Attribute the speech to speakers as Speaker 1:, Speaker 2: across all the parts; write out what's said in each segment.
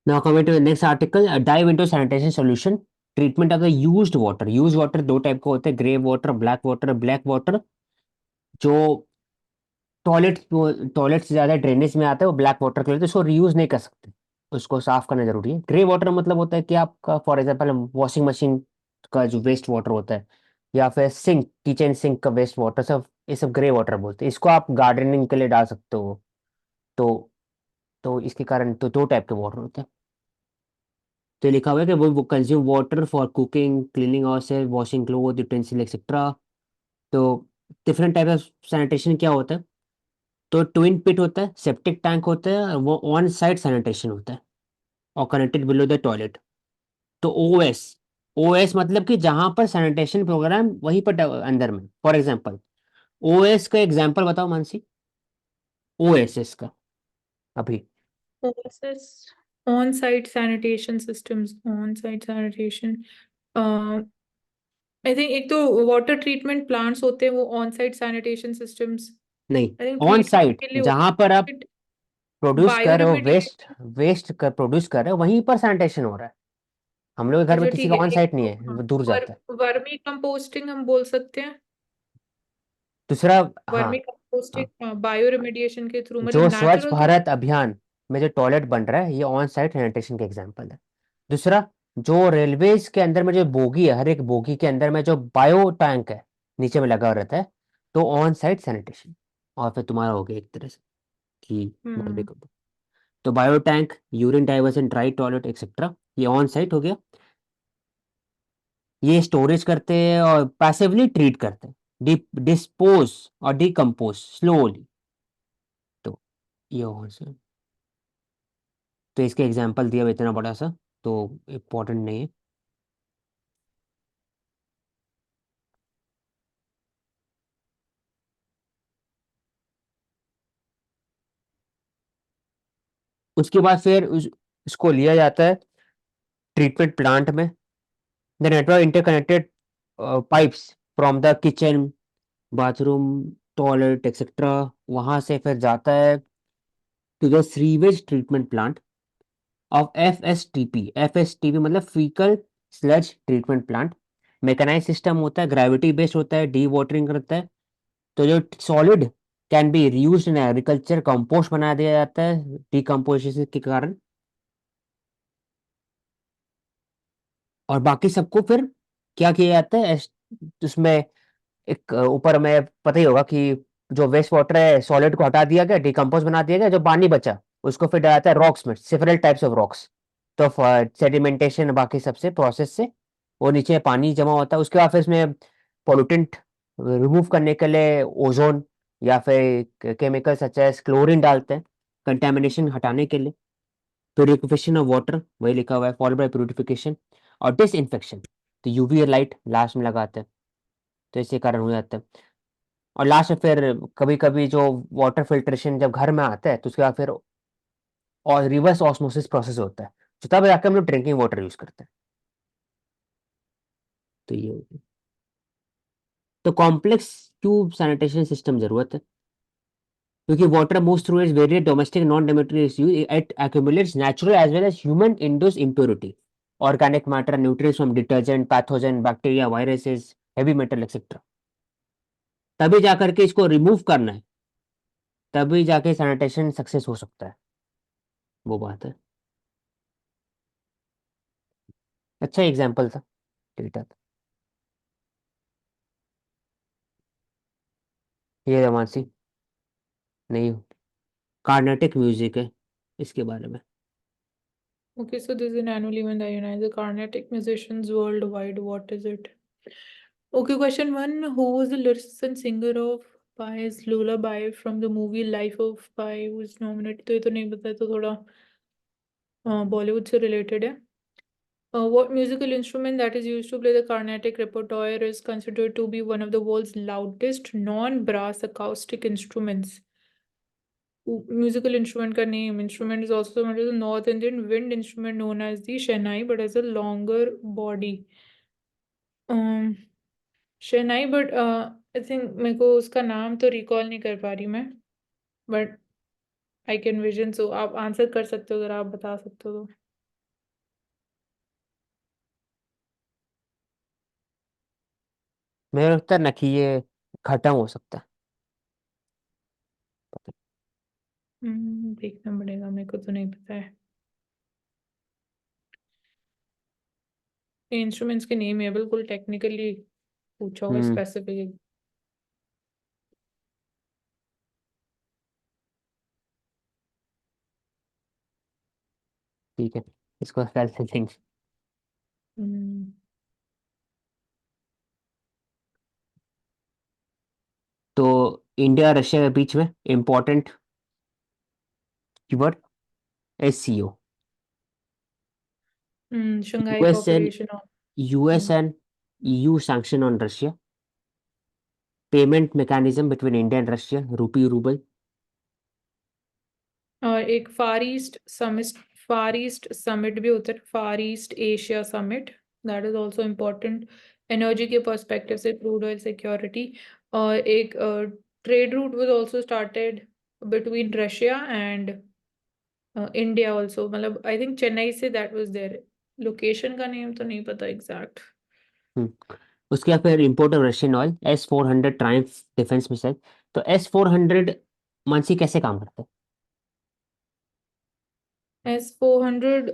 Speaker 1: Now coming to the next article, dive into sanitation solution, treatment of the used water. Used water दो type का होता है, grey water, black water. Black water जो toilet toilet से ज्यादा drainage में आता है वो ब्लैक वाटर के लिए, तो उसको रीयूज नहीं कर सकते, उसको साफ करना जरूरी है। ग्रे वाटर मतलब होता है कि आपका फॉर एग्जाम्पल वॉशिंग मशीन का जो वेस्ट वाटर होता है, या फिर सिंक, किचन सिंक का वेस्ट वाटर, सब ये सब ग्रे वाटर बोलते हैं। इसको आप गार्डनिंग के लिए डाल सकते हो। तो इसके कारण तो दो टाइप के वाटर होते हैं। तो लिखा हुआ है कि वो consume water for cooking, cleaning our से, वॉशिंग क्लोथ, यूटेंसिल एक्सेट्रा। तो डिफरेंट टाइप ऑफ सैनिटेशन क्या होता है? तो ट्विन पिट होता है, सेप्टिक टैंक होता है, और वो ऑन साइट सैनिटेशन होता है और कनेक्टेड बिलो द टॉयलेट। तो ओएस, ओएस मतलब कि जहां पर सैनिटेशन प्रोग्राम वहीं पर अंदर में। फॉर एग्जांपल ओएस का एग्जांपल बताओ मानसी, ओएसएस का अभी।
Speaker 2: OSS, on-site sanitation systems, on-site sanitation. I think एक तो वाटर ट्रीटमेंट प्लांट्स होते हैं, वो ऑन-साइट सैनिटेशन सिस्टम्स
Speaker 1: नहीं,
Speaker 2: I think
Speaker 1: on
Speaker 2: treatment
Speaker 1: site
Speaker 2: के लिए
Speaker 1: जहां पर आप
Speaker 2: होते हैं।
Speaker 1: प्रोड्यूस कर रहे हो वेस्ट,
Speaker 2: बायोरिमेडिएशन।
Speaker 1: वेस्ट कर प्रोड्यूस कर रहे हो वहीं पर सैनिटेशन हो रहा है। हम लोग के घर में
Speaker 2: अच्छा
Speaker 1: किसी
Speaker 2: ठीक
Speaker 1: का
Speaker 2: है,
Speaker 1: ऑन
Speaker 2: एक
Speaker 1: साइट नहीं
Speaker 2: तो
Speaker 1: है,
Speaker 2: हाँ,
Speaker 1: वो दूर जाता है।
Speaker 2: वर्मी कंपोस्टिंग हम बोल सकते हैं।
Speaker 1: दूसरा, हाँ,
Speaker 2: वर्मी
Speaker 1: हाँ,
Speaker 2: कंपोस्टिंग बायोरिमेडिएशन के थ्रू, मतलब
Speaker 1: जो स्वच्छ
Speaker 2: नेचुरल
Speaker 1: भारत अभियान में जो टॉयलेट बन रहा है ये ऑन साइट सैनिटेशन के एग्जाम्पल है। दूसरा, जो रेलवेज के अंदर में जो बोगी है, हर एक बोगी के अंदर में जो बायो टैंक है नीचे में लगा रहता है, तो ऑन साइट सैनिटेशन। और फिर तुम्हारा हो गया एक तरह से कि वर्मी
Speaker 2: थ्रू।
Speaker 1: कंपोस्ट। तो bio tank, urine diversion, dry toilet etcetera, ये ऑन साइट हो गया। ये स्टोरेज करते हैं और पैसिवली ट्रीट करते हैं, डिस्पोज और डिकम्पोज स्लोली। तो ये और से, तो इसके एग्जाम्पल दिया हुआ इतना बड़ा सा, तो इम्पोर्टेंट नहीं है। उसके बाद फिर उसको लिया जाता है ट्रीटमेंट प्लांट में। The network interconnected pipes from the kitchen, bathroom, toilet etcetera, वहां से फिर जाता है to the sewage treatment plant of FSTP. FSTP मतलब faecal sludge treatment plant. Mechanise system होता है, ग्रेविटी बेस्ड होता है, डी वाटरिंग करता है। तो जो solid can be reused in agriculture, compost बना दिया जाता है डिकम्पोजिशन के कारण। और बाकी सबको फिर क्या किया जाता है उसमें, एक ऊपर में पता ही होगा कि जो वेस्ट वाटर है सॉलिड को हटा दिया गया, डिकम्पोज बना दिया गया, जो पानी बचा उसको फिर डाला जाता है रॉक्स में, सेवरल टाइप्स ऑफ रॉक्स। तो सेडिमेंटेशन बाकी सबसे प्रोसेस से वो नीचे पानी जमा होता है। उसके बाद फिर इसमें पोल्यूटेंट रिमूव करने के लिए ओजोन या फिर केमिकल सच एज क्लोरीन डालते हैं कंटेमिनेशन हटाने के लिए। प्यूरिफिकेशन ऑफ वाटर वही लिखा हुआ है, फॉलोड बाय प्यूरिफिकेशन और डिसइंफेक्शन। तो यूवी लाइट लास्ट में लगाते हैं, तो इसी कारण हो जाता है। और लास्ट में फिर कभी कभी जो वाटर फिल्ट्रेशन जब घर में आता है तो उसके बाद फिर और रिवर्स ऑस्मोसिस प्रोसेस होता है, तो तब जाकर हम लोग ड्रिंकिंग वाटर यूज करते हैं। तो ये हो गया। तो कॉम्प्लेक्स ट्यूब सैनिटेशन सिस्टम जरूरत है, क्योंकि water moves through its various domestic non domestic use, it accumulates natural as well as human induced impurity, organic matter, nutrients from detergent, pathogen, bacteria, viruses, heavy metal etc। तभी जाकर के इसको remove करना है, तभी जाके सैनिटेशन सक्सेस हो सकता है। वो बात है। अच्छा एग्जाम्पल था, डेटा था। ये रमानसी नहीं, कार्नेटिक म्यूजिक है इसके बारे में।
Speaker 2: Okay, so this is an annual event that unites the Carnatic musicians worldwide. What is it? Okay, question one. Who was the lyricist and singer of Pi's Lullaby from the movie Life of Pi? Who is nominated? तो ये तो नहीं पता है, तो थोड़ा बॉलीवुड से related है। What musical instrument that is used to play the Carnatic repertoire is considered to be one of the world's loudest non-brass acoustic instruments? Musical instrument का name. Instrument is also similar to the North Indian wind instrument known as the Shehnai, but has a longer body. Um, Shehnai, but I think मेरे को उसका नाम तो recall नहीं कर पा रही मैं, बट आई कैन विजन। सो आप आंसर कर सकते हो अगर आप बता सकते हो तो।
Speaker 1: मेरे लगता है ना कि ये खत्म हो सकता है।
Speaker 2: देखना पड़ेगा, मेरे को तो नहीं पता है। इंस्ट्रूमेंट्स के नेम है, बिल्कुल टेक्निकली पूछा हुआ
Speaker 1: हम्म
Speaker 2: स्पेसिफिक।
Speaker 1: ठीक है, इसको कर लेंगे।
Speaker 2: हम्म
Speaker 1: तो इंडिया रशिया के बीच में important keyword SCO।
Speaker 2: Shanghai
Speaker 1: US and
Speaker 2: cooperation of.
Speaker 1: US and EU sanction on Russia. Payment mechanism between India and Russia, rupee ruble.
Speaker 2: और एक फार ईस्ट समिट भी होता है, far east Asia summit. That is also important energy के perspective से, crude oil security. और एक trade route was also started between Russia and India also, मतलब आई थिंक चेन्नई से दैट वाज देयर। लोकेशन का नेम तो नहीं पता एग्जैक्ट।
Speaker 1: हम्म, उसके बाद फिर import of Russian oil, S-400 triumph defence missile. तो S-400 मानसी कैसे काम करता है?
Speaker 2: S-400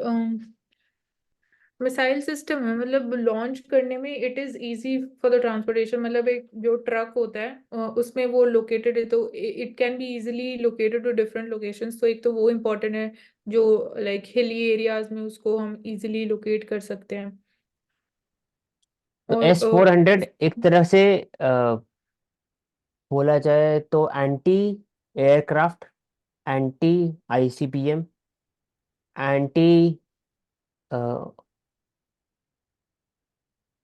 Speaker 2: मिसाइल सिस्टम है, मतलब लॉन्च करने में it is easy for the transportation. मतलब एक जो ट्रक होता है उसमें वो लोकेटेड है, तो it can be easily located to different locations. तो एक तो वो इम्पोर्टेंट है, जो लाइक हिली एरियाज में उसको हम इजीली लोकेट कर सकते हैं।
Speaker 1: तो
Speaker 2: और
Speaker 1: S-400 एक तरह से बोला जाए तो anti aircraft, anti ICBM, anti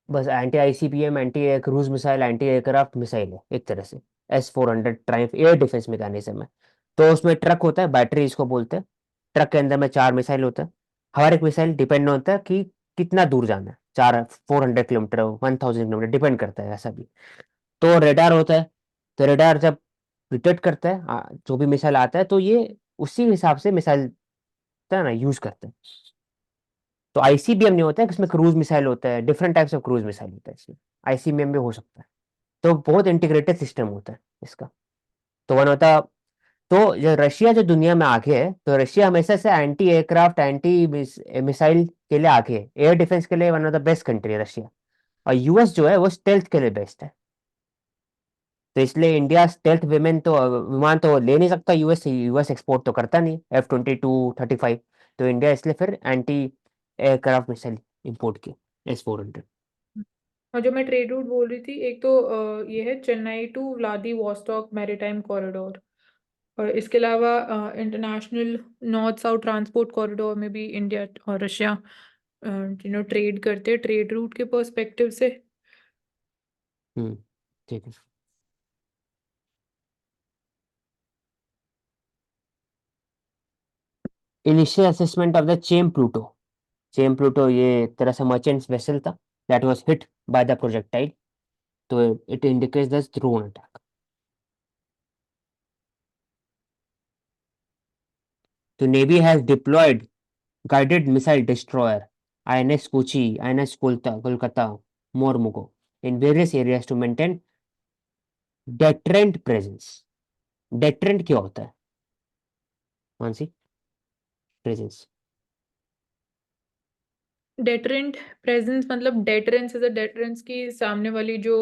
Speaker 1: बस anti ICBM, anti air cruise missile, anti aircraft missile है एक तरह से। S-400 triumph air defence mechanism है। तो उसमें ट्रक होता है, बैटरी इसको बोलते हैं। ट्रक के अंदर में 4 मिसाइल होता है। हर एक मिसाइल डिपेंड होता है कि कितना दूर जाना है, 400 किलोमीटर, 1000 किलोमीटर, डिपेंड करता है ऐसा भी। तो रेडार होता है। तो रेडार जब डिटेक्ट करता है जो भी मिसाइल आता है, तो ये उसी हिसाब से मिसाइल है ना यूज करते हैं। तो ICBM नहीं होता है, इसमें क्रूज मिसाइल होता है, different types of cruise missile होता है इसमें। ICBM भी हो सकता है। तो बहुत इंटीग्रेटेड सिस्टम होता है इसका। तो वन होता, तो जो रशिया जो दुनिया में आगे है, तो रशिया हमेशा से एंटी एयरक्राफ्ट, एंटी मिसाइल के लिए आगे है। एयर डिफेंस के लिए one of the best country है रशिया। और US जो है वो स्टेल्थ के लिए बेस्ट है। तो इसलिए इंडिया स्टेल्थ विमान तो ले नहीं सकता US से, US एक्सपोर्ट तो करता नहीं F-22 35। तो इंडिया इसलिए फिर एंटी एयरक्राफ्ट मिसाइल इंपोर्ट की S-400।
Speaker 2: और जो मैं ट्रेड रूट बोल रही थी, एक तो ये है Chennai to Vladivostok maritime corridor. और इसके अलावा international north south transport corridor में भी इंडिया और रशिया ट्रेड करते हैं, ट्रेड रूट के पर्सपेक्टिव से।
Speaker 1: हम्म, ठीक है। Initial assessment of the Chem Pluto. Chem Pluto ये एक तरह से मर्चेंट वेसल था that was hit by the projectile. तो it indicates the drone attack. तो navy has deployed guided missile destroyer INS Kochi, INS Kolkata, Mormugo in various areas to maintain deterrent presence. deterrent क्या होता है Mansi? Presence.
Speaker 2: Deterrent presence मतलब deterrence is a deterrence की सामने वाली जो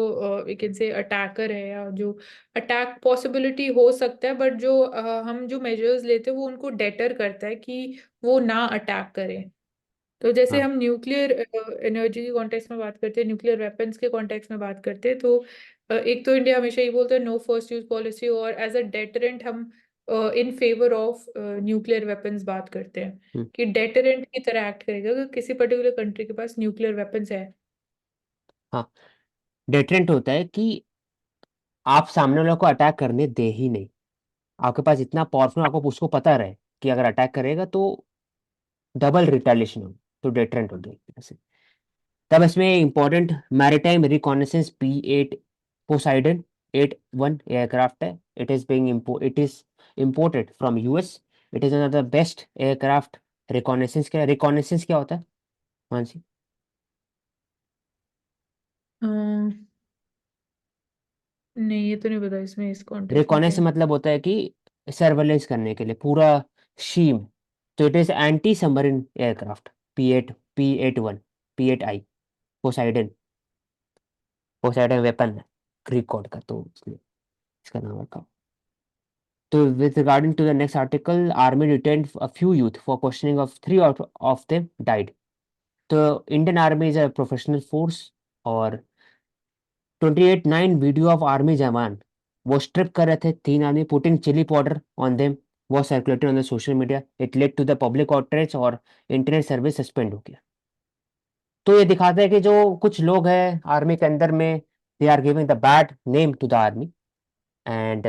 Speaker 2: we can say attacker है, या जो अटैक पॉसिबिलिटी हो सकता है, बट जो हम जो मेजर्स लेते हैं वो उनको डेटर करता है कि वो ना अटैक करें। तो जैसे
Speaker 1: हाँ।
Speaker 2: हम न्यूक्लियर एनर्जी के कॉन्टेक्स्ट में बात करते हैं, न्यूक्लियर वेपन्स के कॉन्टेक्स्ट में बात करते हैं, तो एक तो इंडिया हमेशा ये बोलता है नो फर्स्ट यूज पॉलिसी, और एज अ डेटरेंट हम in favour of nuclear weapons बात करते हैं,
Speaker 1: हम्म,
Speaker 2: कि डेटरेंट की तरह एक्ट करेगा अगर किसी पर्टिकुलर कंट्री के पास न्यूक्लियर वेपन्स है।
Speaker 1: हाँ। डेटरेंट होता है कि आप सामने वाले को अटैक करने दे ही नहीं। आपके पास इतना पावरफुल, आपको उसको पता रहे कि अगर अटैक करेगा तो डबल रिटेलिएशन हो। तो डेटरेंट होता है एक तरह से। तब इसमें important maritime reconnaissance P-8 Poseidon 81 aircraft है। It is imported from US। It is one of the best aircraft. Reconnaissance क्या होता है मानसी?
Speaker 2: नहीं, ये तो नहीं पता इसमें, इस कॉन्टेक्स्ट में
Speaker 1: रिकॉनेस
Speaker 2: क्या
Speaker 1: से
Speaker 2: है।
Speaker 1: मतलब होता है कि सर्वेलेंस करने के लिए पूरा शी में। तो it is anti submarine aircraft, P-8, P-8I, Poseidon. Poseidon weapon है ग्रीक गॉड का, तो इसलिए इसका नाम रखा। तो with regarding to the next article, army detained a few youth for questioning of three out of them died. तो Indian army is a professional force, और 28/9 वीडियो ऑफ आर्मी जवान वो स्ट्रिप कर रहे थे 3 आदमी, putting chilli powder on them, वो circulated on the social media. It led to the public outreach और इंटरनेट सर्विस सस्पेंड हो गया। तो ये दिखाता है कि जो कुछ लोग हैं आर्मी के अंदर में, they are giving the bad name to the army, and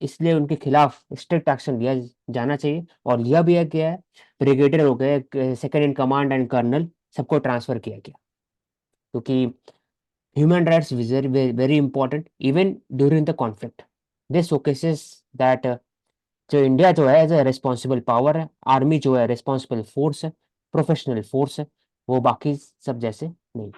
Speaker 1: इसलिए उनके खिलाफ स्ट्रिक्ट एक्शन लिया जाना चाहिए। और लिया भी गया है। ब्रिगेडियर हो गए, second in command and colonel, सबको ट्रांसफर किया गया, क्योंकि human rights very very important even during the conflict. This showcases that जो इंडिया जो है एज ए रिस्पॉन्सिबल पावर है, आर्मी जो है रिस्पॉन्सिबल फोर्स है, प्रोफेशनल फोर्स है, वो बाकी सब जैसे नहीं।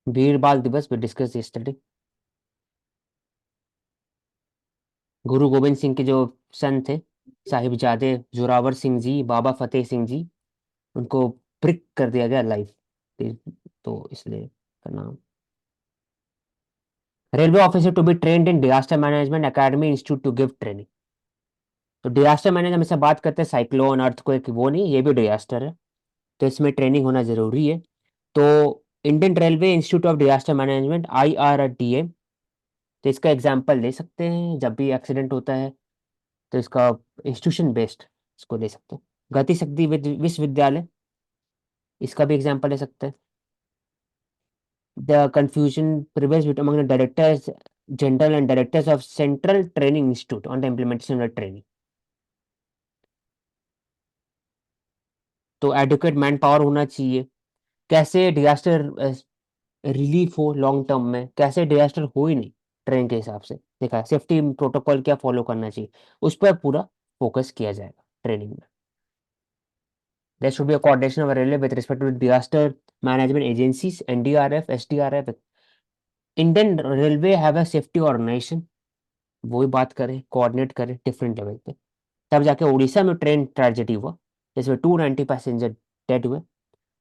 Speaker 1: वीर बाल दिवस भी डिस्कस यस्टरडे। गुरु गोविंद सिंह के जो सन थे, साहिबजादे जोरावर सिंह जी, बाबा फतेह सिंह जी, उनको प्रिक कर दिया गया लाइफ, तो इसलिए का नाम। Railway officer to be trained in disaster management academy institute to give training. तो डिजास्टर मैनेजमेंट हमेशा बात करते हैं साइक्लोन अर्थक्वेक, वो नहीं, ये भी डिजास्टर है, तो इसमें ट्रेनिंग होना जरूरी है। तो Indian railway institute of disaster management, IRDA, तो इसका एग्जाम्पल ले सकते हैं जब भी एक्सीडेंट होता है, तो इसका इंस्टीट्यूशन बेस्ड इसको ले सकते हैं। गति शक्ति विश्वविद्यालय, इसका भी एग्जाम्पल ले सकते हैं। The confusion prevails among the directors general and directors of Central Training Institute on the implementation of training. तो एडुकेट मैन पावर होना चाहिए। कैसे डिजास्टर रिलीफ हो लॉन्ग टर्म में, कैसे डिजास्टर हो ही नहीं ट्रेन के हिसाब से, देखा सेफ्टी प्रोटोकॉल क्या फॉलो करना चाहिए, उस पर पूरा फोकस किया जाएगा ट्रेनिंग में। There should be a coordination of railway with respect to disaster management agencies, NDRF, SDRF. Indian railway have a safety organization, वही बात करें, कोऑर्डिनेट करें डिफरेंट लेवल पे। तब जाके उड़ीसा में ट्रेन ट्रेजेडी हुआ, जिसमें 290 पैसेंजर डेड हुए,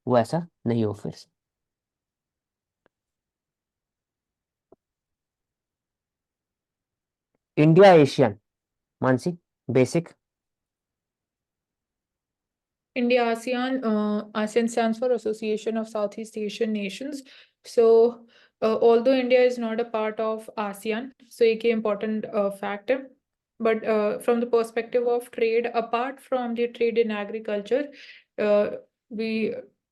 Speaker 1: वो ऐसा नहीं हो फिर से। India Asian, Mansi, basic.
Speaker 2: India ASEAN, ASEAN stands for Association of Southeast Asian Nations. So, although India is not a part of ASEAN, so एक important fact है. But from the perspective of trade, apart from the trade in agriculture, we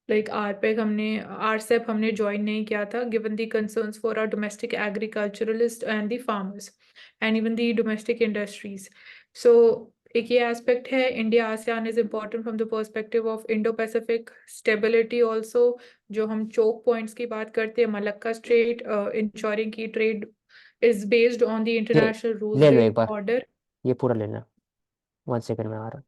Speaker 2: like RPEC हमने RCEP हमने join नहीं किया था, given the concerns for our domestic agriculturalists and the farmers, and even the domestic industries. So एक ये aspect है, India ASEAN is important from the perspective of Indo Pacific stability also. जो हम choke points की बात करते हैं, Malacca strait, ensuring की trade is based on the
Speaker 1: ये
Speaker 2: इंटरनेशनल रूल्स
Speaker 1: ले लो एक
Speaker 2: बेस्ड
Speaker 1: बार,
Speaker 2: ऑर्डर।
Speaker 1: ये पूरा लेना, 1 सेकंड में आ रहा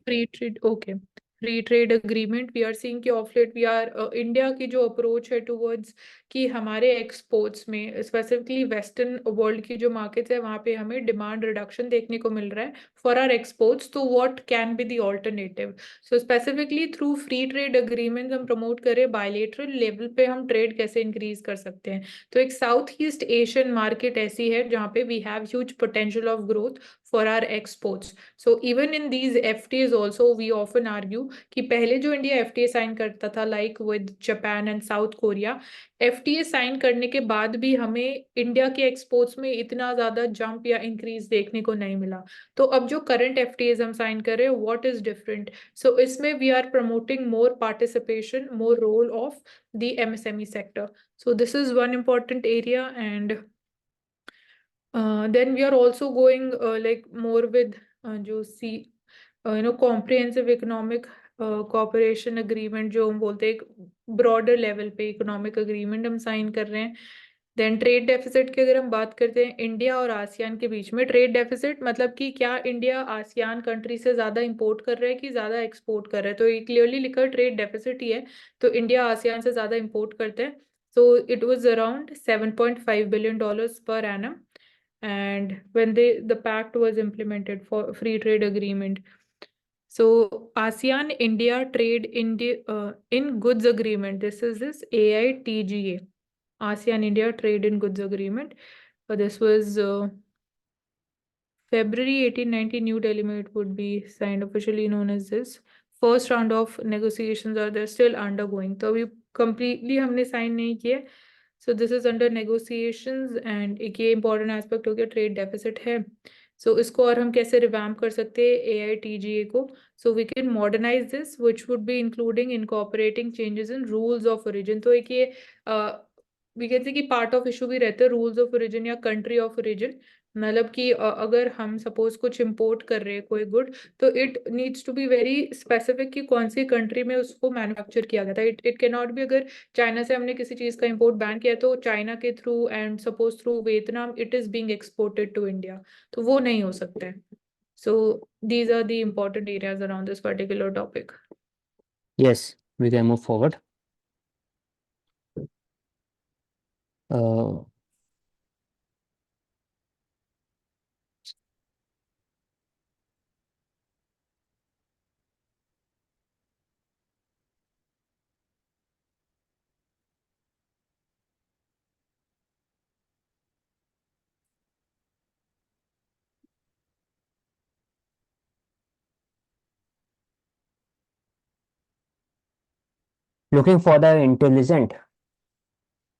Speaker 2: free trade, okay, free trade agreement we are seeing कि of late we are India की जो अप्रोच है टुवर्ड्स कि हमारे एक्सपोर्ट्स में स्पेसिफिकली वेस्टर्न वर्ल्ड की जो मार्केट्स है वहाँ पे हमें डिमांड रिडक्शन देखने को मिल रहा है फॉर आर एक्सपोर्ट्स। तो what can be the alternative? So specifically through free trade agreement हम प्रमोट करें, बायलेटरल लेवल पे हम ट्रेड कैसे इंक्रीज कर सकते हैं। तो एक साउथ ईस्ट एशियन मार्केट ऐसी है जहाँ पे we have huge potential of growth for our exports. So even in these FTAs also we often argue कि पहले जो इंडिया FTA साइन करता था like with Japan and South Korea, FTA sign करने के बाद भी हमें इंडिया के एक्सपोर्ट्स में इतना ज्यादा जंप या इंक्रीज देखने को नहीं मिला। तो अब जो करंट FTAs हम साइन कर रहे हैं, व्हाट इज डिफरेंट? सो इसमें we are promoting more participation, more role of the MSME sector. So this is one important area, and then we are also going like more with जो comprehensive economic cooperation agreement जो हम बोलते हैं, broader level पे economic agreement हम sign कर रहे हैं। देन ट्रेड डेफिसिट की अगर हम बात करते हैं, इंडिया और आसियान के बीच में ट्रेड डेफिसिट मतलब कि क्या इंडिया आसियान कंट्री से ज्यादा इंपोर्ट कर रहा है कि ज्यादा एक्सपोर्ट कर रहा है, तो ये क्लियरली लिखा ट्रेड डेफिसिट ही है। तो इंडिया आसियान से ज्यादा इंपोर्ट करते हैं। So it was around $7.5 billion per annum, and when the pact was implemented for free trade agreement. So ASEAN India trade in goods agreement, this AITGA, ASEAN India trade in goods agreement. This was February 1890, New Delhi में it would be signed, officially known as this. First round of negotiations are there, still undergoing, तो अभी completely हमने sign नहीं किए। So this is under negotiations, and एक ये important aspect हो गया trade deficit है। So इसको और हम कैसे revamp कर सकते हैं AITGA को? So we can modernize this, which would be including incorporating changes in rules of origin। तो एक ये we can say कि part of issue भी रहता है rules of origin या country of origin। मतलब कि अगर हम सपोज कुछ इंपोर्ट कर रहे हैं कोई गुड, तो it needs to be very specific कि कौन सी कंट्री में उसको मैन्युफैक्चर किया गया था। इट कैन नॉट बी, अगर चाइना से हमने किसी चीज का इंपोर्ट बैन किया तो चाइना के through and suppose through Vietnam it is being exported to India, तो वो नहीं हो सकता है। So these are the important areas around this particular topic.
Speaker 1: Yes, we can move forward. Uh, Looking for the intelligent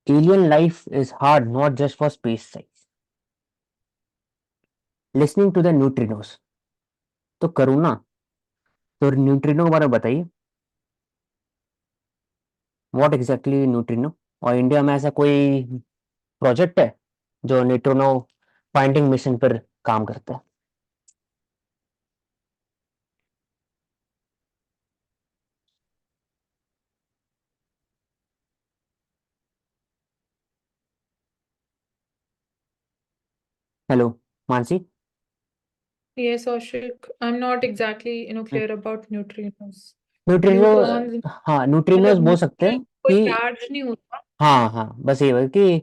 Speaker 1: alien life is hard, not just for space size. Listening to the neutrinos. तो करुणा, तो neutrino के बारे में बताइए, what exactly neutrino, और India में ऐसा कोई प्रोजेक्ट है जो न्यूट्रिनो फाइंडिंग मिशन पर काम करता है? Hello Mansi.
Speaker 2: Yes, Ashik, I'm not exactly, clear about neutrinos.
Speaker 1: Neutrino,
Speaker 2: Neutrons,
Speaker 1: हाँ न्यूट्रिनोज
Speaker 2: मतलब
Speaker 1: बोल सकते
Speaker 2: न्यूट्रॉन
Speaker 1: हैं
Speaker 2: कोई
Speaker 1: कि
Speaker 2: चार्ज नहीं होता।
Speaker 1: हाँ हाँ, बस ये है कि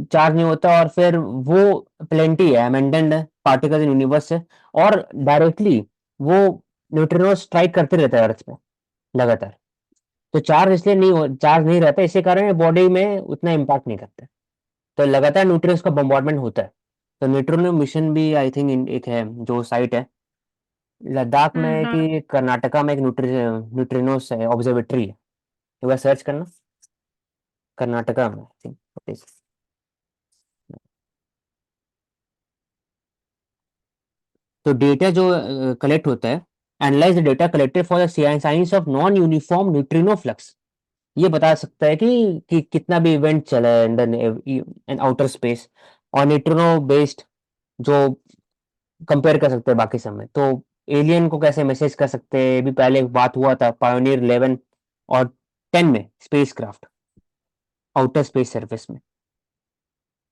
Speaker 1: चार्ज नहीं होता, और फिर वो प्लेंटी है, अबंडन्ड पार्टिकल इन यूनिवर्स है, और डायरेक्टली वो न्यूट्रिनो स्ट्राइक करते रहता है अर्थ पे लगातार। तो चार्ज इसलिए नहीं हो, चार्ज नहीं रहता, इसी कारण बॉडी में उतना इम्पैक्ट नहीं करता। तो लगातार न्यूट्रिनोज का बम्बार्डमेंट होता है। तो न्यूट्रिनो मिशन भी आई थिंक एक है जो साइट है लद्दाख में
Speaker 2: हाँ।
Speaker 1: कि कर्नाटका में, एक न्यूट्रिनोस है ऑब्जर्वेटरी है। एक बार सर्च करना, कर्नाटका में आई थिंक। तो डेटा जो कलेक्ट होता है, analyse the data collected for the science of non uniform neutrino flux, ये बता सकता है कि कितना भी इवेंट चला है इन आउटर स्पेस, और न्यूट्रिनो बेस्ड जो कंपेयर कर सकते हैं बाकी समय। तो एलियन को कैसे मैसेज कर सकते हैं, ये भी पहले बात हुआ था पायोनियर 11 और 10 में, स्पेसक्राफ्ट आउटर स्पेस सर्विस में।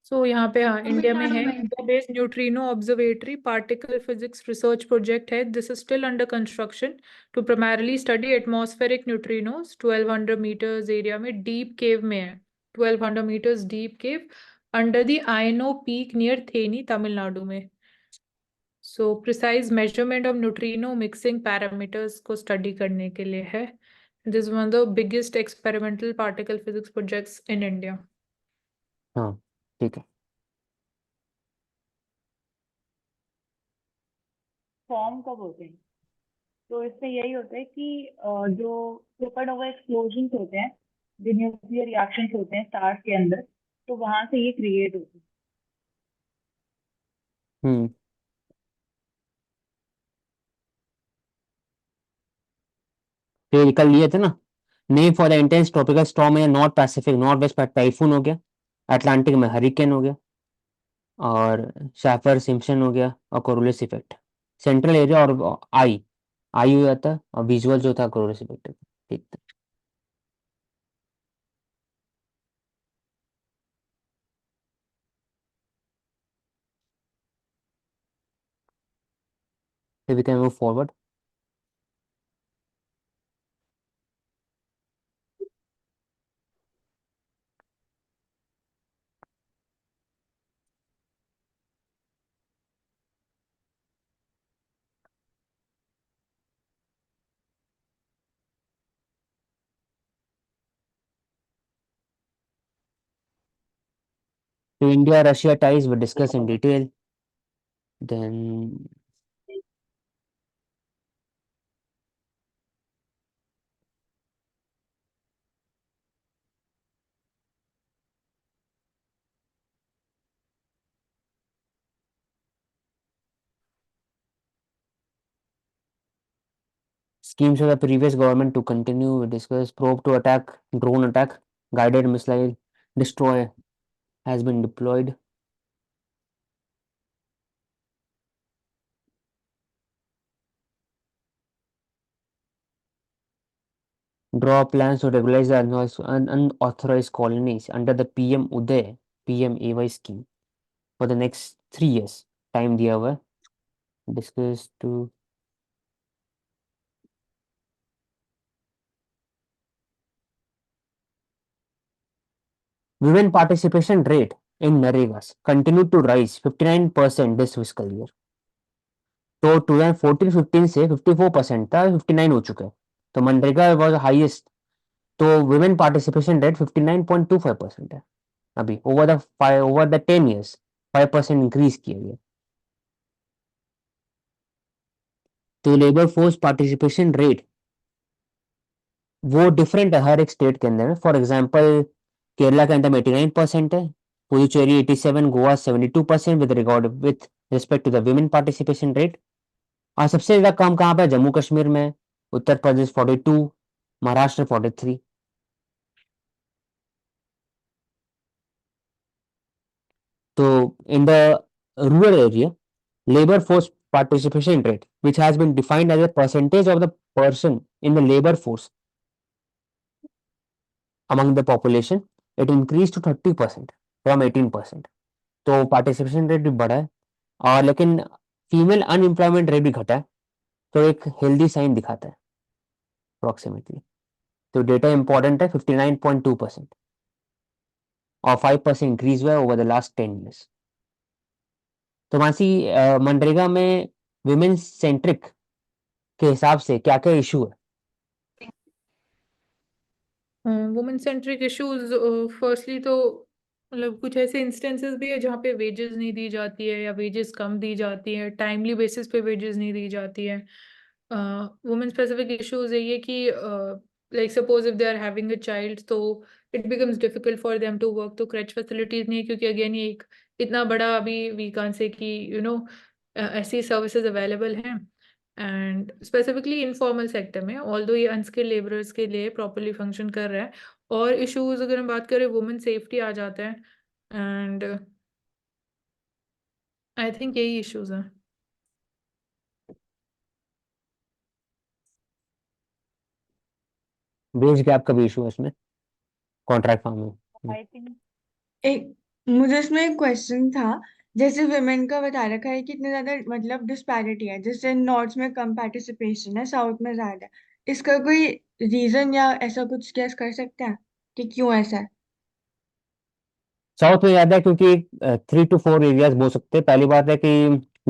Speaker 2: सो यहाँ पे हाँ इंडिया में है, India based neutrino observatory particle physics research project है। This is still under construction to primarily study atmospheric neutrinos. 1200 metres area में डीप केव में है, 1200 metres deep cave under the INO peak near Theni Tamil Nadu में। So precise measurement of neutrino mixing parameters को study करने के लिए है। This one of the biggest experimental particle physics projects in India.
Speaker 1: हाँ ठीक है।
Speaker 3: फॉर्म कब होते हैं? तो इससे यही होता है कि जो सुपरनोवा एक्सप्लोजन होते हैं, जो न्यूक्लियर रिएक्शंस होते हैं स्टार्स के अंदर, तो वहां से ये क्रिएट होते हैं।
Speaker 1: हम्म। फिर कल लिए थे ना, name for the intense tropical storm है नॉर्थ पैसिफिक, नॉर्थ वेस्ट पर टाइफून हो गया, अटलांटिक में हरिकेन हो गया, और शैफर सिम्पसन हो गया, और कोरोलिस इफेक्ट सेंट्रल एरिया, और आई आई हो जाता है, और विजुअल जो था कोरोलिस इफेक्ट। ठीक था। So we can move forward. So India-Russia ties we discuss in detail. Then schemes of the previous government to continue. We discuss probe to attack, drone attack, guided missile destroy has been deployed. Draw plans to regularize the unauthorized colonies under the PM Uday PMAY scheme for the next 3 years. Time दिया हुआ है. Discuss to women participation rate in Naregas continued to rise 59% this fiscal year. तो 2014-15 से 54% था, 59 हो चुका है. तो मनरेगा वॉज हाईएस्ट. तो वुमेन पार्टिसिपेशन रेट 59.25% है अभी ओवर द 10 years 5% इंक्रीज किया गया. तो लेबर फोर्स पार्टिसिपेशन रेट वो डिफरेंट है हर एक स्टेट के अंदर. फॉर एग्जांपल केरला के अंदर में 89% है, Puducherry 87, Goa 72% with respect to the women participation rate. और सबसे ज्यादा कम कहाँ पे? जम्मू कश्मीर में, उत्तर प्रदेश 42, महाराष्ट्र 43. तो in the rural area labor force participation rate, which has been defined as a percentage of the person in the labor force among the population, it increased to 30% from 18%. तो participation rate भी बढ़ा है और लेकिन female unemployment rate भी घटा है. तो एक हेल्दी साइन दिखाता है अप्रोक्सीमेटली. तो डेटा इंपॉर्टेंट है. 59.2% और 5% इंक्रीज हुआ है ओवर द लास्ट 10 years. तो मानसी मनरेगा में विमेन सेंट्रिक के हिसाब से क्या क्या इशू है?
Speaker 2: वुमेन सेंट्रिक इश्यूज फर्स्टली तो मतलब कुछ ऐसे इंस्टेंसेस भी है जहाँ पे वेजेस नहीं दी जाती है या वेजेस कम दी जाती है, टाइमली बेसिस पे वेजेस नहीं दी जाती है. वुमेन स्पेसिफिक इश्यूज है ये कि like suppose if they are having a child तो it becomes difficult for them to work. तो क्रच फैसिलिटीज नहीं है क्योंकि अगेन ये एक इतना बड़ा अभी वी कान से कि ऐसी सर्विसेज अवेलेबल हैं. एंड स्पेसिफिकली इनफॉर्मल सेक्टर में ऑल्दो ये अनस्किल्ड लेबरर्स के लिए प्रॉपरली फंक्शन कर रहा है. और इश्यूज अगर हम बात करें वुमेन सेफ्टी आ जाता है. एंड आई थिंक यही इश्यूज हैं.
Speaker 1: वेज गैप का भी इशू है इसमें, कॉन्ट्रैक्ट फार्म में.
Speaker 3: आई थिंक
Speaker 4: एक मुझे इसमें एक क्वेश्चन था. जैसे विमेन का बता रखा है कि इतने ज्यादा मतलब डिस्पैरिटी है, जैसे नॉर्थ में कम पार्टिसिपेशन है, साउथ में ज्यादा है. इसका कोई रीजन या ऐसा कुछ गेस कर सकते हैं कि क्यों ऐसा है?
Speaker 1: साउथ में ज्यादा है क्योंकि 3 to 4 एरियाज बोल सकते हैं. पहली बात है कि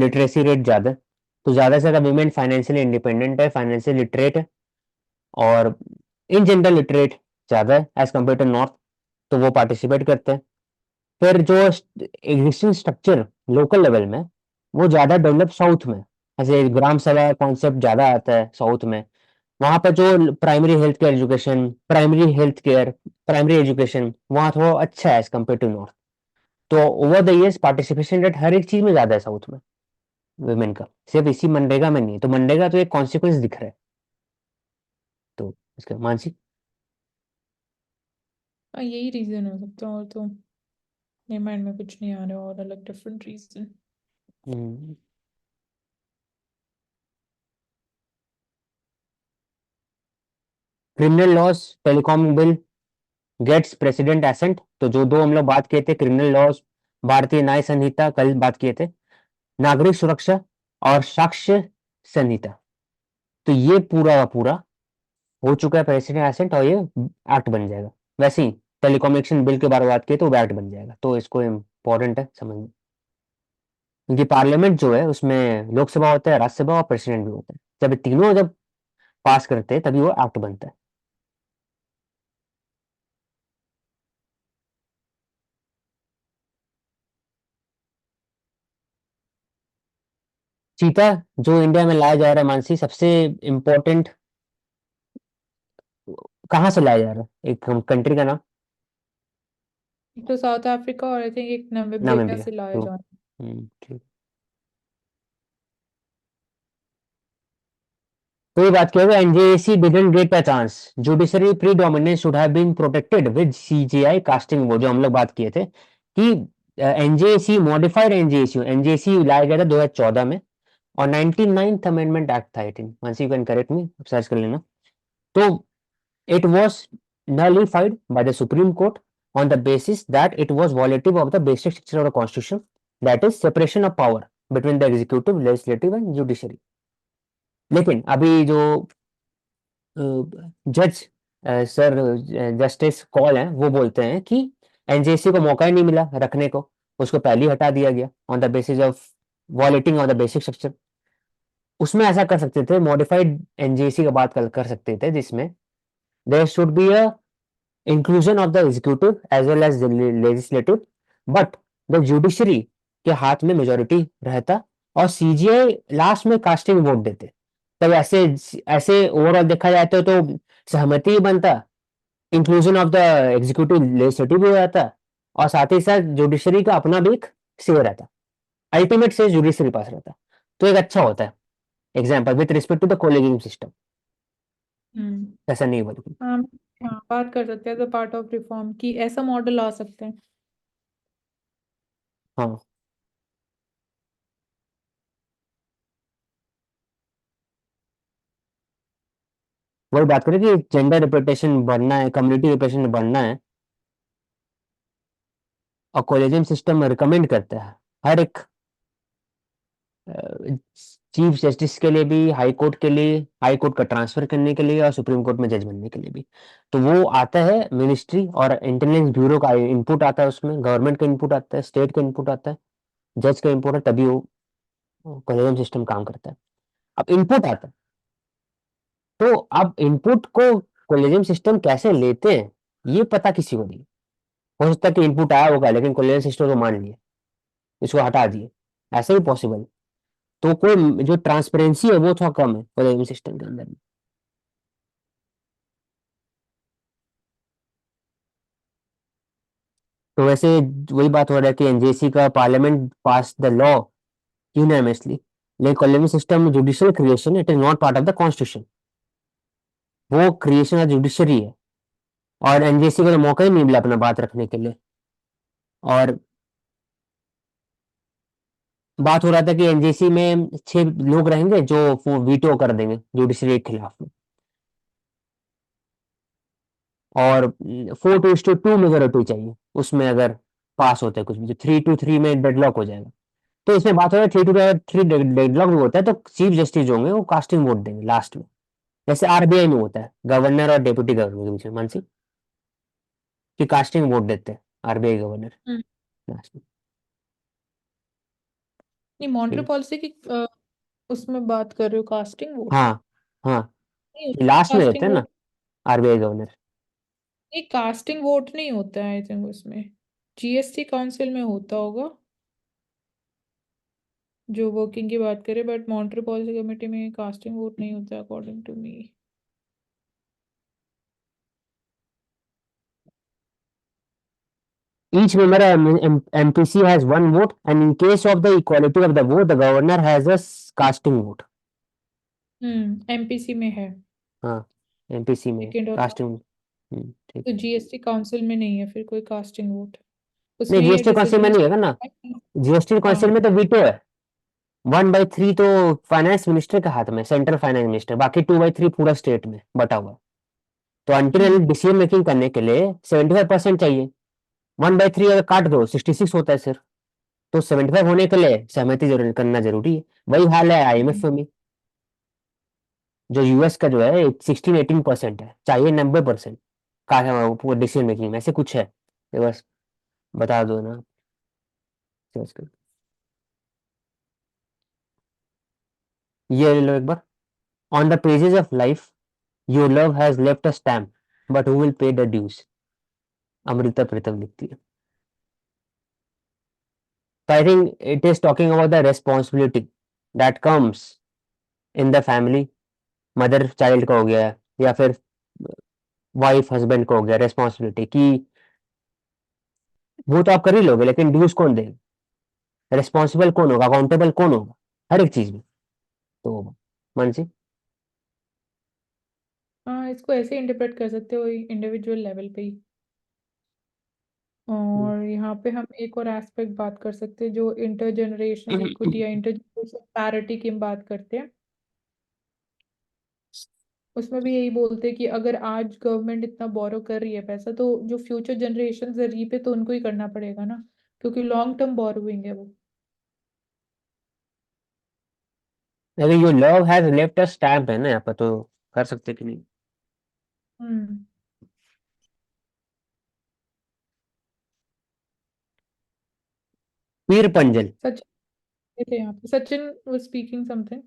Speaker 1: लिटरेसी रेट ज्यादा है, तो ज्यादा से ज्यादा वुमेन फाइनेंशियली इंडिपेंडेंट है, फाइनेंशियल लिटरेट है और इन जनरल लिटरेट ज्यादा है एज कम्पेयर टू नॉर्थ. तो वो पार्टिसिपेट करते हैं. फिर जो एग्जिस्टिंग स्ट्रक्चर लोकल लेवल में वो ज्यादा डेवलप साउथ में, ऐसे ग्राम सभा कॉन्सेप्ट ज्यादा आता है साउथ में. वहां पर जो प्राइमरी एजुकेशन वहाँ थोड़ा अच्छा है एज कम्पेयर टू नॉर्थ. तो over the years participation rate हर एक चीज में ज्यादा है साउथ में वुमेन का, सिर्फ इसी मनरेगा में नहीं है. तो मनरेगा तो एक कॉन्सिक्वेंस दिख रहा है. तो इसका मानसिक
Speaker 2: यही रीजन हो सकता है और तो मेरे माइंड में कुछ नहीं आ रहा और अलग different region.
Speaker 1: Criminal laws telecom bill gets president assent. तो जो दो हम लोग बात किए थे क्रिमिनल लॉस, भारतीय न्याय संहिता कल बात किए थे, नागरिक सुरक्षा और साक्ष्य संहिता। तो ये पूरा का पूरा हो चुका है प्रेसिडेंट एसेंट और ये एक्ट बन जाएगा। वैसे ही टेलीकम्युनिकेशन बिल के बारे में बात की तो वो एक्ट बन जाएगा, तो इसको इम्पोर्टेंट है समझना, क्योंकि पार्लियामेंट जो है उसमें लोकसभा होता है, राज्यसभा और प्रेसिडेंट भी होता है। जब ये तीनों जब पास करते हैं तभी वो एक्ट बनता है। चीता जो इंडिया में लाया जा रहा है मानसी, सबसे इम्पोर्टेंट कहाँ से लाया जा रहा है, एक कंट्री का नाम?
Speaker 2: एक तो साउथ अफ्रीका और आई थिंक एक नामीबिया
Speaker 1: नामीबिया।
Speaker 2: से लाया
Speaker 1: ट्रू।
Speaker 2: जा रहा
Speaker 1: ठीक। तो ये बात किया NJC didn't get a chance, judiciary predominance should have been protected with CJI casting, वो जो हम लोग बात किए थे कि एनजेसी मॉडिफाइड एनजेसी एनजेसी लाया गया था 2014 में और 99th अमेंडमेंट एक्ट था 18, once you can correct me, search कर लेना। तो it was nullified by the Supreme Court on the basis that it was violative of the basic structure of the Constitution, that is separation of power between the executive, legislative and judiciary. लेकिन अभी जो जज sir justice call है वो बोलते हैं कि NJC को मौका ही नहीं मिला रखने को, उसको पहले ही हटा दिया गया on the basis of वॉलेटिंग of the basic structure. उसमें ऐसा कर सकते थे, मॉडिफाइड एनजेसी का बात कर सकते थे जिसमें there should be a inclusion of the executive as well as the legislative, but the judiciary के हाथ में मेजोरिटी रहता और सीजीआई लास्ट में कास्टिंग वोट देते। तब ऐसे ऐसे ओवरऑल देखा जाए तो सहमति ही बनता, inclusion of the executive legislative भी हो जाता और साथ ही साथ जुडिशरी का अपना भी एक से रहता, अल्टीमेट से जुडिशरी पास रहता। तो एक अच्छा होता है example with respect to the collegium system,
Speaker 2: है।
Speaker 1: ऐसा नहीं बल्कि।
Speaker 2: हाँ हाँ, बात कर सकते हैं as a part of reform की ऐसा मॉडल ला सकते हैं।
Speaker 1: हाँ वही बात करें कि जेंडर रिप्रेजेंटेशन बढ़ना है, कम्युनिटी रिप्रेजेंटेशन बढ़ना है और कॉलेजियम सिस्टम रिकमेंड करता है हर एक चीफ जस्टिस के लिए भी, हाई कोर्ट के लिए, हाई कोर्ट का ट्रांसफर करने के लिए और सुप्रीम कोर्ट में जज बनने के लिए भी। तो वो आता है मिनिस्ट्री और इंटेलिजेंस ब्यूरो का इनपुट आता है, उसमें गवर्नमेंट का इनपुट आता है, स्टेट का इनपुट आता है, जज का इनपुट है, तभी वो कॉलेजियम सिस्टम काम करता है। अब इनपुट आता है तो अब इनपुट को कॉलेजियम सिस्टम कैसे लेते हैं ये पता किसी को नहीं। हो सकता है कि इनपुट आया होगा लेकिन कॉलेजियम सिस्टम को मान लिए, इसको हटा दिए, ऐसे भी पॉसिबल। तो कोई जो ट्रांसपेरेंसी है वो थोड़ा कम है कॉलेजियम सिस्टम के अंदर में। तो वैसे वही बात हो रहा है कि एनजेसी का parliament pass the law unanimously, लेकिन collegium system judicial creation, it is not part of the constitution, वो क्रिएशन ऑफ जुडिशरी है और एनजेसी को तो मौका ही नहीं मिला अपना बात रखने के लिए। और बात हो रहा था कि एनजेसी में 6 लोग रहेंगे जो वीटो कर देंगे जुडिशरी के खिलाफ में, और 4:2 मेजोरिटी चाहिए उसमें अगर पास होता है कुछ भी, तो 3-3 में डेडलॉक हो जाएगा। तो इसमें बात हो रहा है 3-3 डेडलॉक भी होता है तो चीफ जस्टिस होंगे वो कास्टिंग वोट देंगे लास्ट में, जैसे आरबीआई में होता है गवर्नर और डेप्यूटी गवर्नर के बीच में, मानसी कि कास्टिंग वोट देते हैं आरबीआई गवर्नर
Speaker 2: हम्म।
Speaker 1: लास्ट में।
Speaker 2: नहीं, मॉनेटरी
Speaker 1: ठीक।
Speaker 2: पॉलिसी की उसमें बात कर रहे हो कास्टिंग वोट?
Speaker 1: हाँ हाँ,
Speaker 2: नहीं,
Speaker 1: लास्ट में देते
Speaker 2: कास्टिंग
Speaker 1: हैं ना
Speaker 2: वोट,
Speaker 1: आरबीआई गवर्नर।
Speaker 2: नहीं कास्टिंग वोट नहीं होता है आई थिंक उसमें, जीएसटी काउंसिल में होता होगा जो वर्किंग की बात करें, बट मॉनेटरी पॉलिसी कमेटी में कास्टिंग वोट नहीं होता according to me.
Speaker 1: Each member MPC has one vote, and in case of the equality of the vote, the governor has a casting vote.
Speaker 2: MPC में है,
Speaker 1: हाँ MPC में
Speaker 2: second और
Speaker 1: casting. ठीक।
Speaker 2: तो जीएसटी काउंसिल में नहीं है फिर कोई कास्टिंग वोट,
Speaker 1: नहीं
Speaker 2: उसमें
Speaker 1: जीएसटी काउंसिल में
Speaker 2: डिसीजन।
Speaker 1: नहीं होगा ना, जीएसटी काउंसिल में तो वीटो है, 1/3 तो फाइनेंस मिनिस्टर के हाथ में, सेंट्रल फाइनेंस मिनिस्टर, बाकी 2/3 पूरा स्टेट में बटा हुआ। तो अंटिल डिसीजन मेकिंग करने के लिए 75% चाहिए, 1/3 अगर काट दो 66 होता है सिर्फ। तो 75 होने के लिए सहमति जरूर करना जरूरी है, वही हाल है आईएमएफ में। जो यूएस का जो है 16-18% है, चाहिए 90% का है वो डिसीजन मेकिंग में, ऐसे कुछ है। ये बस बता दो ना। सर्च कर, ये ले लो एक बार। On the pages of life your love has left a stamp, but who will pay the dues. Amrita Pritam लिखती है। So I think it is talking about the responsibility that comes in the family, mother child का हो गया है, या फिर wife husband का हो गया, रेस्पॉन्सिबिलिटी कि वो तो आप कर ही लोगे, लेकिन ड्यूज कौन देगा, रिस्पॉन्सिबल कौन होगा, अकाउंटेबल कौन होगा हर एक चीज में। तो मानसी।
Speaker 2: हाँ, इसको ऐसे इंटरप्रेट कर सकते हो इंडिविजुअल लेवल पे ही।
Speaker 1: हम्म।
Speaker 2: और यहाँ पे हम एक और एस्पेक्ट बात कर सकते हैं जो इंटरजेनरेशनल इक्विटी या इंटरजेनरेशनल पैरिटी की हम बात करते हैं। उसमें भी यही बोलते हैं कि अगर आज गवर्नमेंट इतना बोरो कर रही है पैसा, तो जो फ्यूचर जनरेशन है रीपे तो उनको ही करना पड़ेगा ना, क्योंकि लॉन्ग टर्म बोरोइंग है वो।
Speaker 1: अगर your love has left a stamp है ना यहाँ पर, तो कर सकते कि नहीं।
Speaker 2: हम्म।
Speaker 1: पीर पंजल।
Speaker 2: सचिन ये थे यहाँ पे, सचिन वाज स्पीकिंग समथिंग।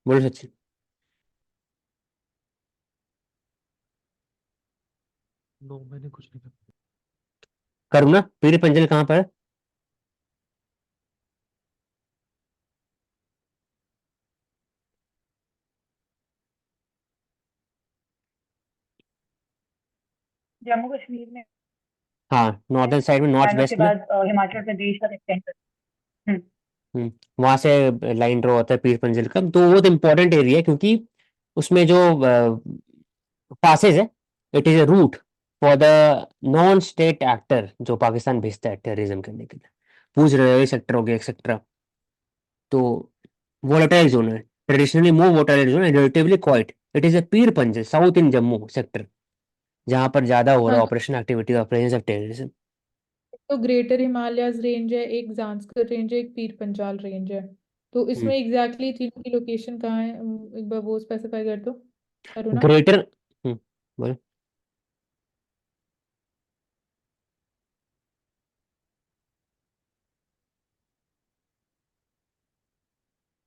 Speaker 1: बोलो सचिन।
Speaker 5: नो मैंने कुछ नहीं कहा।
Speaker 1: करूँ ना, पीर पंजल कहाँ पर है?
Speaker 3: जम्मू कश्मीर में
Speaker 1: हाँ, नॉर्दर्न साइड में, नॉर्थ
Speaker 3: एंड उसके
Speaker 1: वेस्ट में।
Speaker 3: बाद हिमाचल प्रदेश तक एक्सटेंड कर।
Speaker 1: वहां से लाइन ड्रॉ होता है पीर पंजल का, तो वो तो इम्पोर्टेंट एरिया है, क्योंकि उसमें जो पासेज है, it is a route for the non state actor जो पाकिस्तान भेजता है टेररिज्म करने के लिए। पूछ रहे हो सेक्टर हो गया एक्सेट्रा, तो वोलेटाइल जोन है, ट्रेडिशनली मोर वोलेटाइल जोन है, relatively quiet. It is a Pir Panjal south in Jammu sector, जहां पर ज्यादा हो रहा
Speaker 2: हाँ,
Speaker 1: है operation activity of presence of terrorism.
Speaker 2: तो ग्रेटर हिमालयाज रेंज है, एक जांस्कर रेंज है, एक पीर पंजाल रेंज है। तो इसमें एग्जैक्टली तीनों की लोकेशन कहाँ है, एक बार वो स्पेसिफाई कर दो अरुणा।
Speaker 1: ग्रेटर। बोलो।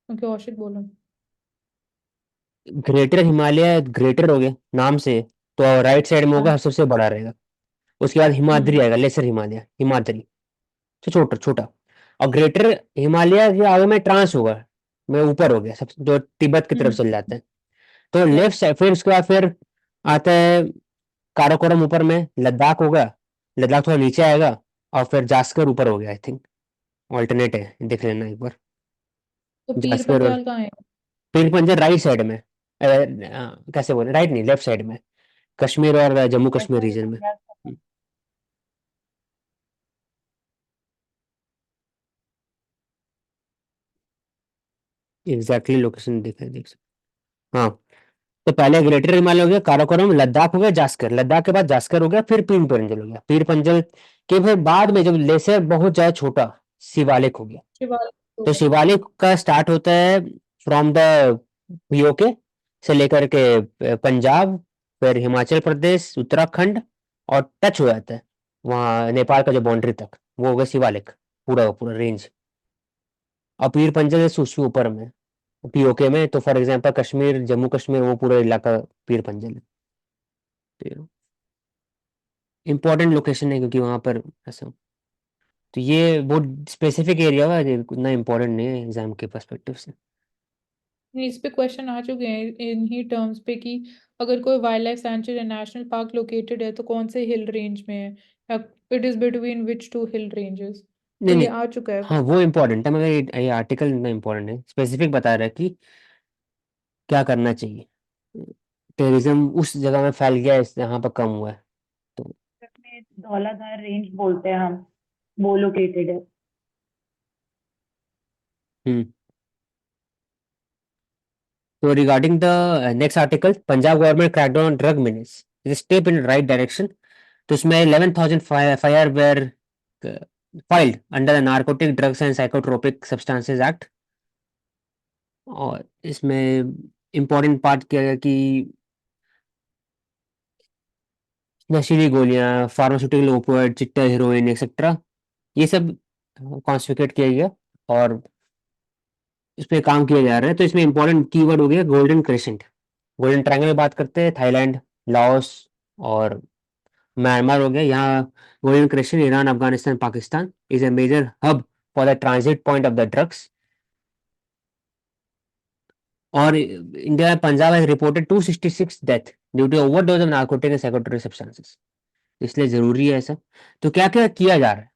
Speaker 2: ओके, औषित बोलो।
Speaker 1: ग्रेटर हिमालय ग्रेटर हो गया नाम से, तो राइट साइड में
Speaker 2: हाँ।
Speaker 1: होगा, सबसे बड़ा रहेगा। उसके बाद हिमाद्री
Speaker 2: हम्म।
Speaker 1: आएगा, लेसर हिमालय, हिमाद्री तो छोटा छोटा। और ग्रेटर हिमालय के आगे में ट्रांस होगा, में ऊपर हो गया सब, जो तिब्बत की तरफ
Speaker 2: हम्म।
Speaker 1: चल जाता है। तो
Speaker 2: राइट।
Speaker 1: लेफ्ट साइड, फिर उसके बाद फिर आता है काराकोरम ऊपर में, लद्दाख होगा, लद्दाख थोड़ा नीचे आएगा, और फिर जास्कर ऊपर हो गया आई थिंक। ऑल्टरनेट है, देख लेना एक बार।
Speaker 2: तो पीर
Speaker 1: जास्कर और
Speaker 2: पंजाल कहाँ है?
Speaker 1: पीर पंजर राइट साइड में, कैसे बोले, राइट नहीं, लेफ्ट साइड में, कश्मीर और जम्मू कश्मीर
Speaker 3: वैसे
Speaker 1: रीजन में। एग्जैक्टली लोकेशन देखा है, देख सकते। हाँ, तो पहले ग्रेटर हिमालय हो गया, काराकोरम, लद्दाख हो गया, जास्कर, लद्दाख के बाद जास्कर हो गया, फिर पीर पंजल हो गया, पीर पंजल के फिर बाद में जब लेसर बहुत ज्यादा छोटा, शिवालिक हो गया।
Speaker 2: शिवालिक
Speaker 1: तो
Speaker 2: तो
Speaker 1: शिवालिक का स्टार्ट होता है फ्रॉम द पीओके से लेकर के पंजाब, फिर हिमाचल प्रदेश, उत्तराखंड, और टच हो जाता है वहाँ नेपाल का जो बाउंड्री तक, वो हो गया शिवालिक, पूरा का पूरा रेंज। और पीर पंजल से उसके ऊपर में पीओके में, तो फॉर एग्जांपल कश्मीर, जम्मू कश्मीर, वो पूरा इलाका पीर पंजल है। इंपॉर्टेंट लोकेशन है क्योंकि वहां पर ऐसा, तो ये बहुत स्पेसिफिक एरिया है, ये उतना इम्पोर्टेंट नहीं है एग्जाम के पर्सपेक्टिव से।
Speaker 2: इस पे क्वेश्चन आ चुके हैं इन ही टर्म्स पे कि अगर कोई वाइल्ड लाइफ सेंचुरी या नेशनल पार्क लोकेटेड है तो कौन से हिल रेंज में है, या it is between which two hill ranges. तो
Speaker 1: नहीं
Speaker 2: ये
Speaker 1: नहीं,
Speaker 2: आ चुका है।
Speaker 1: हाँ वो इम्पोर्टेंट है, मगर ये आर्टिकल इतना इम्पोर्टेंट है, स्पेसिफिक बता रहा है कि क्या करना चाहिए। टेररिज्म उस जगह में फैल गया है, यहाँ पर कम हुआ है। तो
Speaker 3: में धौलाधार रेंज बोलते हैं हम, वो लोकेटेड है।
Speaker 1: हम्म तो regarding the next article, Punjab government crackdown on drug means step in right direction. तो इसमें 11,000 FIRs were filed under the Narcotic Drugs and Psychotropic Substances Act। और इसमें इम्पोर्टेंट पार्ट क्या है कि नशीली गोलियां, फार्मास्यूटिकल ओपियोइड, चिट्टा, हीरोइन एक्सेट्रा, ये सब कॉन्फिस्केट किया गया और इस पे काम किया जा रहा है। तो इसमें इंपॉर्टेंट कीवर्ड हो गया गोल्डन क्रेसेंट। गोल्डन ट्रायंगल में बात करते हैं, थाईलैंड, लाओस और म्यांमार हो गया। यहाँ golden crescent Iran, Afghanistan, Pakistan is a major hub for the transit point of the drugs. और इंडिया में Punjab has reported 266 death due to overdose of narcotic and psychotropic substances. इसलिए जरूरी है ऐसा। तो क्या क्या किया जा रहा है,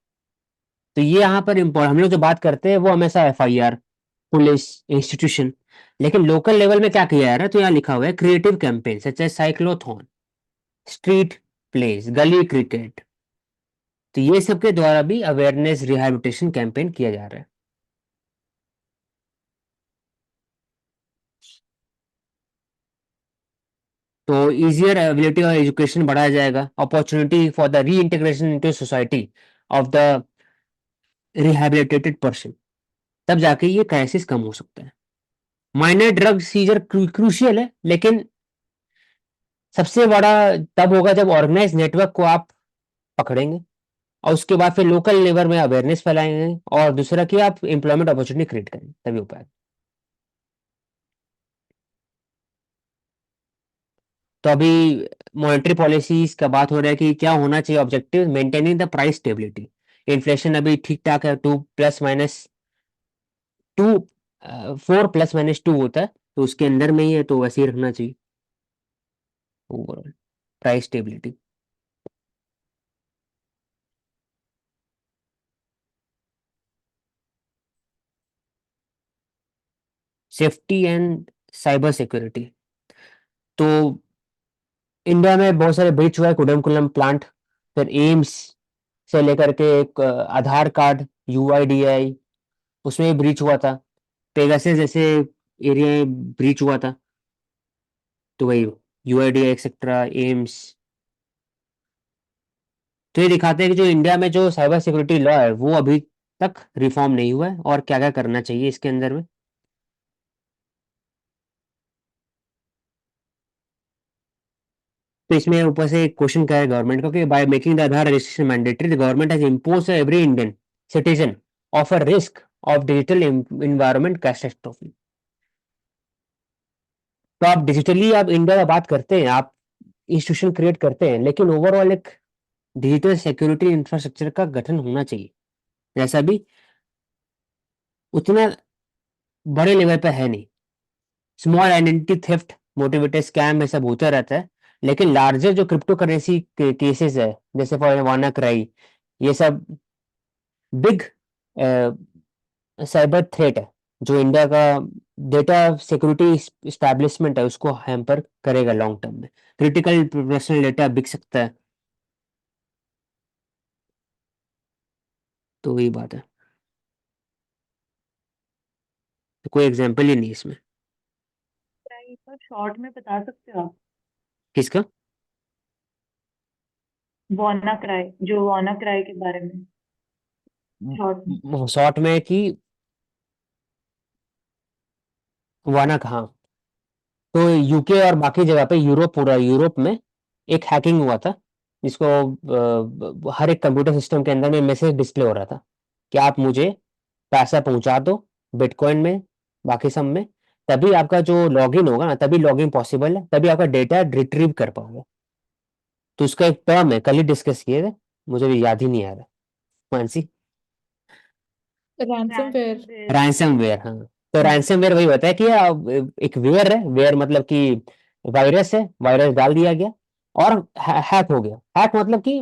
Speaker 1: तो ये यहाँ पर हम लोग जो बात करते हैं वो हमेशा एफआईआर, पुलिस, इंस्टीट्यूशन, लेकिन लोकल लेवल में क्या किया जा रहा है, तो यहाँ लिखा हुआ है creative campaign such as cyclothon, street place, gully cricket. तो ये सब के द्वारा भी अवेयरनेस रिहैबिलिटेशन कैंपेन किया जा रहा है। तो इजियर एबिलिटी और एजुकेशन बढ़ाया जाएगा, opportunity for the reintegration into society of the rehabilitated person, तब जाके ये क्राइसिस कम हो सकता है। माइनर ड्रग सीजर क्रूशियल है, लेकिन सबसे बड़ा तब होगा जब ऑर्गेनाइज नेटवर्क को आप पकड़ेंगे और उसके बाद फिर लोकल लेवल में अवेयरनेस फैलाएंगे और दूसरा कि आप एम्प्लॉयमेंट अपॉर्चुनिटी क्रिएट करेंगे, तभी हो पाएगा। तो अभी मॉनेटरी पॉलिसीज का बात हो रहा है कि क्या होना चाहिए objective, maintaining the price stability. Inflation अभी ठीक ठाक है, 2 4 ±2 होता है, तो उसके अंदर में ही है, तो वैसे ही रखना चाहिए overall price stability. Safety and cyber security, तो इंडिया में बहुत सारे ब्रीच हुआ है, कुडमकुलम प्लांट, फिर एम्स से लेकर के एक आधार कार्ड, यूआईडीआई, उसमें ब्रीच हुआ था, पेगासस जैसे एरिया में ब्रीच हुआ था। तो वही यूआईडीआई एक्सेट्रा, एम्स, तो ये दिखाते हैं कि जो इंडिया में जो साइबर सिक्योरिटी लॉ है वो अभी तक रिफॉर्म नहीं हुआ है और क्या क्या करना चाहिए इसके अंदर में। तो इसमें ऊपर से एक क्वेश्चन क्या है गवर्नमेंट का कि by making the Aadhaar registration mandatory the government has imposed every Indian citizen of a risk of digital environment catastrophe. तो आप डिजिटली आप इंडिया का बात करते हैं, आप इंस्टीट्यूशन क्रिएट करते हैं, लेकिन ओवरऑल एक डिजिटल सिक्योरिटी इंफ्रास्ट्रक्चर का गठन होना चाहिए, जैसा भी उतना बड़े लेवल पे है नहीं। Small identity theft, motivated scam, ये सब होता रहता है, लेकिन लार्जर जो क्रिप्टो करेंसी केसेस है, जैसे फॉर वाना क्राई, ये सब बिग साइबर थ्रेट है जो इंडिया का डेटा सिक्योरिटी स्टैब्लिशमेंट है उसको हैम्पर करेगा लॉन्ग टर्म में। क्रिटिकल पर्सनल डेटा बिक सकता है, तो वही बात है। तो कोई एग्जाम्पल ही नहीं इसमें।
Speaker 3: पर शॉर्ट में बता सकते हो आप?
Speaker 1: किसका?
Speaker 3: वाना क्राई, जो वाना क्राई के बारे में शॉर्ट में।
Speaker 1: शॉर्ट में कि वाना कहाँ, तो यूके और बाकी जगह पे यूरोप, पूरा यूरोप में एक हैकिंग हुआ था जिसको हर एक कंप्यूटर सिस्टम के अंदर में मैसेज डिस्प्ले हो रहा था कि आप मुझे पैसा पहुंचा दो बिटकॉइन में, बाकी सब में, तभी आपका जो लॉगिन होगा ना, तभी लॉगिन पॉसिबल है, तभी आपका डेटा रिट्रीव कर पाओगे। तो उसका एक टर्म है, कल ही डिस्कस किए थे, मुझे भी याद ही नहीं आ रहा। मानसी,
Speaker 2: Ransomware.
Speaker 1: रैंसमवेयर, हाँ। तो रैंसमवेयर वही होता है कि एक वेयर है, वेयर मतलब कि वायरस है, वायरस डाल दिया गया और हैक हो गया। हैक मतलब कि